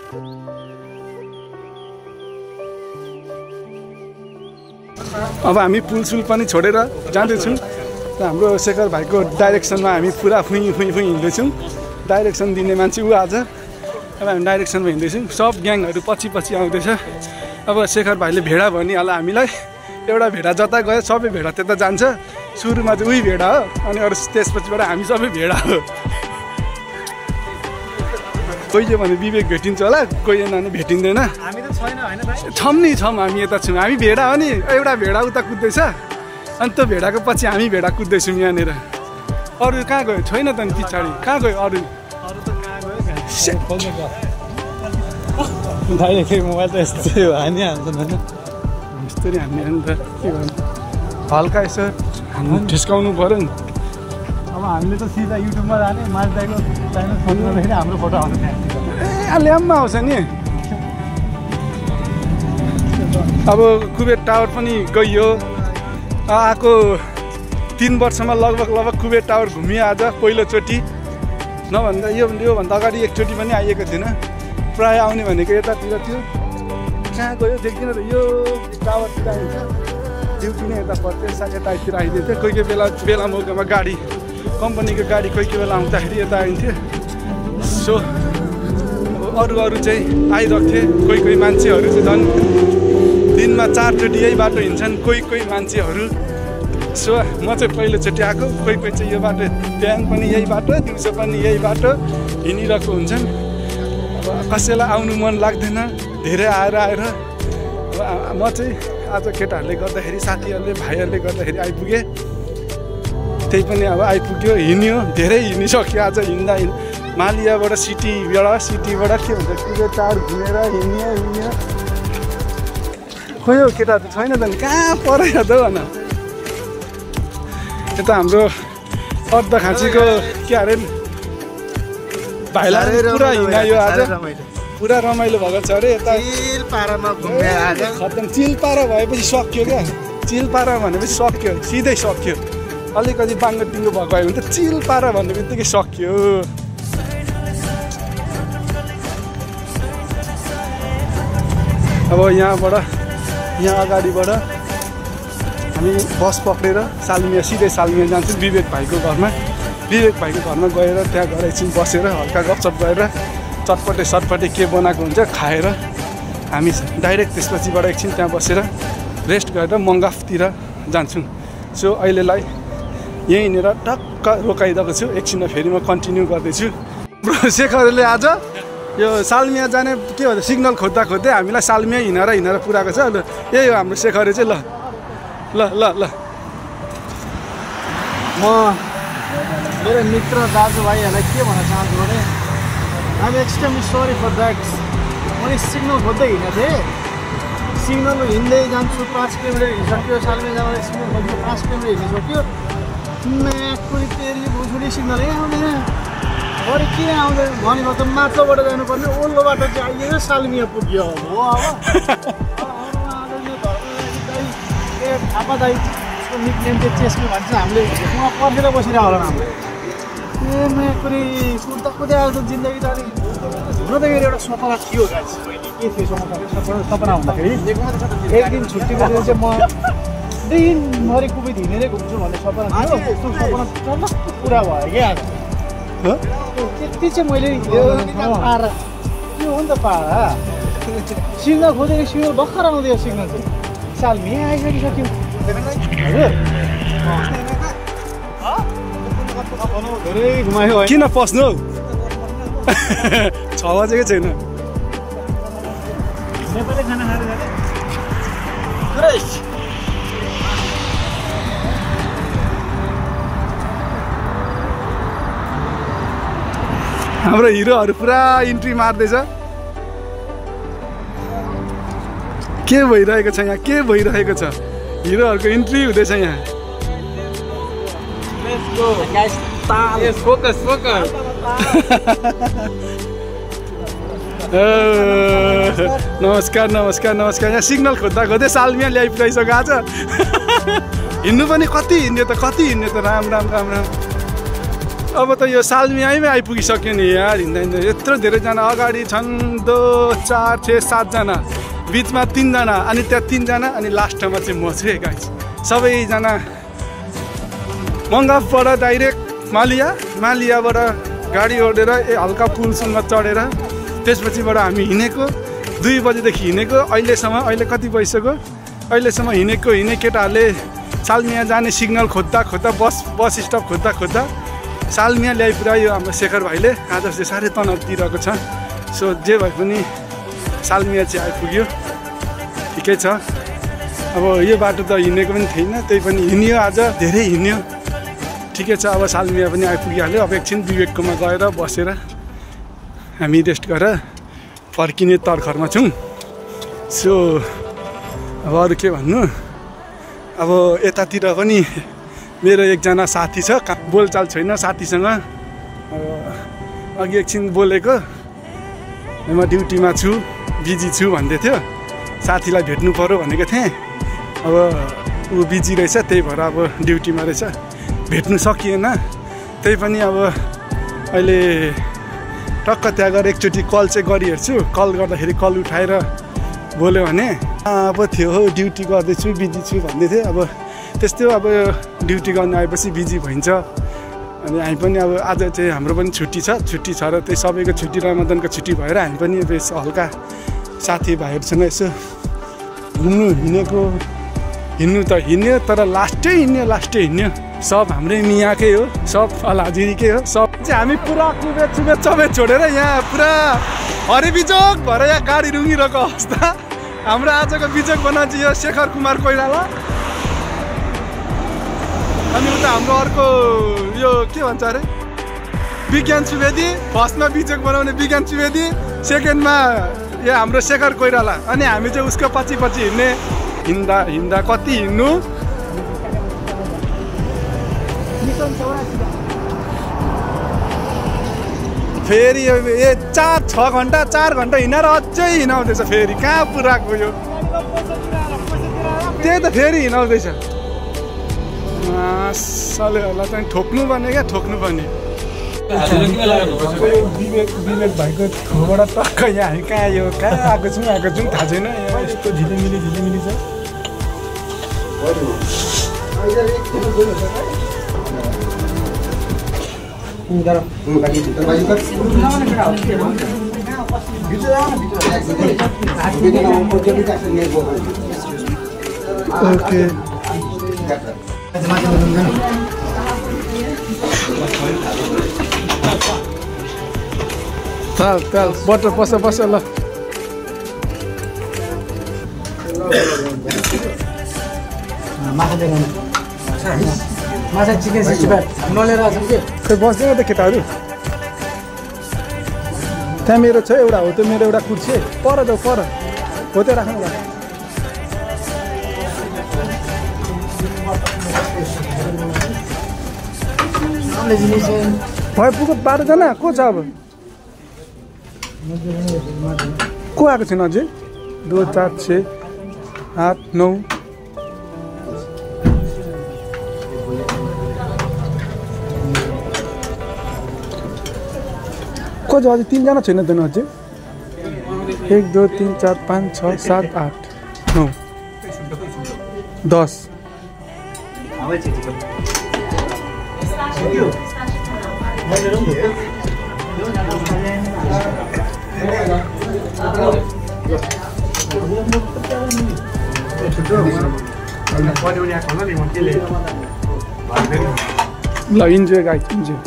अब हामी पुलसुल पनि छोडेर जाँदैछौँ र हाम्रो शेखर भाइको डाइरेक्सनमा हामी पुरा फुई हिँड्दैछौँ। डाइरेक्सन दिने मान्छे ऊ आज। अब हामी डाइरेक्सनमा हिँड्दैछौँ, सब ग्याङहरू पछि आउँदैछ। अब शेखर भाइले भेडा भनिहाल्यो हामीलाई, एउटा भेडा जता गयो सबै भेडा त्यता जान्छ। सुरुमा चाहिँ उही भेडा हो, अनि अरू त्यसपछिबाट हामी सबै भेडा हो। कोहीले भने विवेक भेटिन्छ होला, कोही भने भेटिँदैन। हामी त छैन हैन भाइ, छौँ नि छौँ, हामी यता छौँ। हामी भेडा हो नि, एउटा भेडा उता कुद्दैछ अनि त्यो भेडाको पछि हामी भेडा कुद्दैछौँ यहाँनिर। अरू कहाँ गयो? छैन त नि पछाडि, कहाँ गयो अरू? मोबाइल त यस्तै हो, हानिहाल्छ नि यस्तरी हान्ने हो नि त, के गर्नु। हल्का यसो ठिस्काउनु पऱ्यो नि। अब हामीले त सिधा युट्युबमा जाने, मान्छेको च्यानल फोन गर्दाखेरि हाम्रो फोटो आउँछ त्यहाँ। ल्याम्पमा आउँछ नि। अब कुबेत टावर पनि गइयो। आएको 3 वर्षमा लगभग कुबेत टावर घुमियो आज पहिलोचोटि। नभन्दा योभन्दा अगाडि एकचोटि पनि आइएको थिएन। प्रायः आउने भनेको यतातिर थियो। कहाँ गयो देख्दिनँ त, यो टावरतिर आइन्छ। ड्युटी नै यता पर्थ्यो, यतातिर आइदिन्थ्यो। कोही बेला मौकामा गाडी, कम्पनीको गाडी कोही बेला आउँदाखेरि यता आइन्थ्यो। सो अरू चाहिँ आइरहेको थिए। कोही मान्छेहरू चाहिँ झन् दिनमा 4 चोटि यही बाटो हिँड्छन् कोही मान्छेहरू। सो म चाहिँ पहिलोचोटि आएको। कोही चाहिँ यो बाटो बिहान पनि यही बाटो, दिउँसो पनि यही बाटो हिँडिरहेको हुन्छन्। अब कसैलाई आउनु मन लाग्दैन, धेरै आएर म चाहिँ आज केटाहरूले गर्दाखेरि, साथीहरूले, भाइहरूले गर्दाखेरि आइपुगेँ। त्यही पनि अब आइपुग्यो, हिँड्यो, धेरै हिँडिसक्यो आज। हिँड्दा मालियाबाट सिटीबाट के भन्छ कुबेत टावर घुमेर हिँड्यो। खोइ हो केटाहरू छैन त नि, कहाँ परेर त भन। यता हाम्रो अर्ध खाँचीको के अरे भाइलाई पुरा हिँडायो आज, पुरा रमाइलो भएको छ अरे। यता चिलपारामा घुम्यो आज। खतम चिलपारा भएपछि सक्यो क्या। चिलपारा भनेपछि सक्यो, सिधै सक्यो। अलिकति बाङ्गो टिङ्गो भएको भयो भने त चिलपारा भन्ने बित्तिकै सक्यो। अब यहाँ अगाडिबाट हामी बस पक्रेर सिधै सालमिया जान्छौँ विवेक भाइको घरमा। विवेक भाइको घरमा गएर त्यहाँ गएर एकछिन बसेर हल्का गफसप गरेर चटपटे के बनाएको हुन्छ खाएर हामी डाइरेक्ट त्यसपछिबाट एकछिन त्यहाँ बसेर रेस्ट गरेर मङ्गाफतिर जान्छौँ। सो अहिलेलाई यहीँनिर टक्क रोकाइदिएको छु, एकछिनमा फेरि म कन्टिन्यू गर्दैछु। शेखरले आज यो सालमिया जाने के भन्छ सिग्नल खोज्दै हामीलाई सालमिया हिँडेर पुऱ्याएको छ। ल यही हो हाम्रो शेखरले चाहिँ। ल म मेरो मित्र दाजुभाइहरूलाई के भन्न चाहन्छु भने I am extremely sorry for that. मैले सिग्नल खोज्दै हिँडेको थिएँ, सिग्नलमा हिँड्दै जान्छु 5 किलोमिटर हिँडिसक्यो, सालमिया जाँदा सिग्नल खोज्नु 5 किलोमिटर हिँडिसक्यो। कोही तेरी भुसुडी सिग्नलै आउँदैन, अरे किन आउँदैन भनेको त माथिल्लोबाट जानुपर्ने, ओल्लो बाटो चाहिँ आइदिएर सालमिया पुग्यो। हो अब थापा दाईको निकनेम चाहिँ चेस्मी भन्छ, हामीले उहाँ पर्खेर बसिरहेको होला हाम्रो। कुनै कुर्दै आउँछ जिन्दगी त। अलिक हुन त मेरो एउटा सपना थियो, के थियो सपना भन्दाखेरि एक दिन छुट्टीको दिन चाहिँ म दिनभरि कुबेत हिँडेरै घुम्छु भन्ने सपना थियो। त्यो सपना टल्लक्क पुरा भयो क्या आज। त्यति चाहिँ मैले पारा त्यो हो नि त पारा। सिग्नल खोजेको सिग्नल भर्खर आउँदै सिग्नल चाहिँ सालमिया आइसकिसक्यो। धेरै घुमायो किन पस्नु 6 बजेकै छैन। नेपाली खाना खाएर जाने हाम्रो हिरोहरू पुरा इन्ट्री मार्दैछ। के भइरहेको छ यहाँ, के भइरहेको छ? हिरोहरूको इन्ट्री हुँदैछ यहाँ। नमस्कार। यहाँ सिग्नल खोज्दै सालमिया ल्याइपुऱ्याइसक्यो आज। हिँड्नु पनि कति हिँड्ने त राम। अब त यो सालमियामै आइपुगिसक्यो नि यार हिँड्दा हिँड्दा यत्रो धेरैजना अगाडि छन् 2 4 6 7 जना बिचमा 3 जना अनि त्यहाँ 3 जना अनि लास्टमा चाहिँ म छु है गाइस सबैजना मङ्गाफबाट डाइरेक्ट मालियाबाट गाडी ओढेर हल्का पुलसम्म चढेर त्यसपछिबाट हामी हिँडेको 2 बजेदेखि हिँडेको अहिले कति भइसक्यो अहिलेसम्म हिँडे केटाहरूले सालमिया जाने सिग्नल खोज्दा बस स्टप खोज्दा सालमिया ल्याइपुऱ्यायो हाम्रो शेखर भाइले आज चाहिँ साह्रै तनाव दिइरहेको छ सो जे भए पनि सालमिया चाहिँ आइपुग्यो ठिकै छ अब यो बाटो त हिँडेको पनि थिएन त्यही पनि हिँड्यो आज धेरै हिँड्यो ठिकै छ अब सालमिया पनि आइपुगिहाल्यो अब एकछिन विवेककोमा गएर बसेर हामी रेस्ट गरेर फर्किने तर्खरमा छौँ सो अब अरू के भन्नु अब यतातिर पनि मेरो एकजना साथी छ बोलचाल छैन साथीसँग अघि एकछिन बोलेको म ड्युटीमा छु बिजी छु भन्दै थियो साथीलाई भेट्नु पर्यो भनेको थिएँ अब ऊ बिजी रहेछ त्यही भएर अब ड्युटीमा रहेछ भेट्नु सकिएन त्यही पनि अब अहिले टक्क त्यहाँ गएर एकचोटि कल चाहिँ गरिहेर्छु कल गर्दाखेरि कल उठाएर बोल्यो भने अब थियो हो ड्युटी गर्दैछु बिजी छु भन्दै थियो अब त्यस्तै अब ड्युटी गर्न आएपछि बिजी भइन्छ अनि हामी पनि अब आज चाहिँ हाम्रो पनि छुट्टी छ र त्यही सबैको छुट्टी रमजानको छुट्टी भएर हामी पनि अब यसो हल्का साथीभाइहरूसँग यसो हिँड्नु त हिँड्यो तर लास्टै हिँड्यो सब हाम्रै मियाकै हो सब अलहाजिरीकै हो सब चाहिँ हामी पुरा कुबेत समेत छोडेर यहाँ पुरा हरिबिजोग भएर यहाँ गाडी रुँगिरहेको अवस्था हाम्रो आजको बिजोग बनाउँछ यो शेखर कुमार कोइराला अनि उता हाम्रो अर्को यो के भन्छ अरे विज्ञान सुवेदी फर्स्टमा बिजोग बनाउने विज्ञान सुवेदी सेकेन्डमा यो हाम्रो शेखर कोइराला अनि हामी चाहिँ उसको पछि हिँड्दा कति हिँड्नु फेरि 4 घन्टा हिँडेर अझै हिँडाउँदैछ फेरि कहाँ पुरा गयो त्यही त फेरि हिँडाउँदैछ सलेहरूलाई चाहिँ ठोक्नु पर्ने विवेक भाइको थ्रुबाट टक्क यहाँ हामी कहाँ आएको छौँ थाहा छैन यहाँ यस्तो झिलिमिली छ ओके ताल बटर बस ल माछा चिकन 65 नलेर आछन् के खै बस्दैन त केटाहरू त्यहाँ मेरो छ एउटा हो त्यो मेरो एउटा कुर्सी पर हो त्यो राख्नु भयो पुग्यो 12 जना को छ अब को आएको छैन अझै 2 4 6 8 9 को छ अझै 3 जना छैन त अझै 1 2 3 4 5 6 7 8 9 10 ल इन्जोय गाइस इन्जोय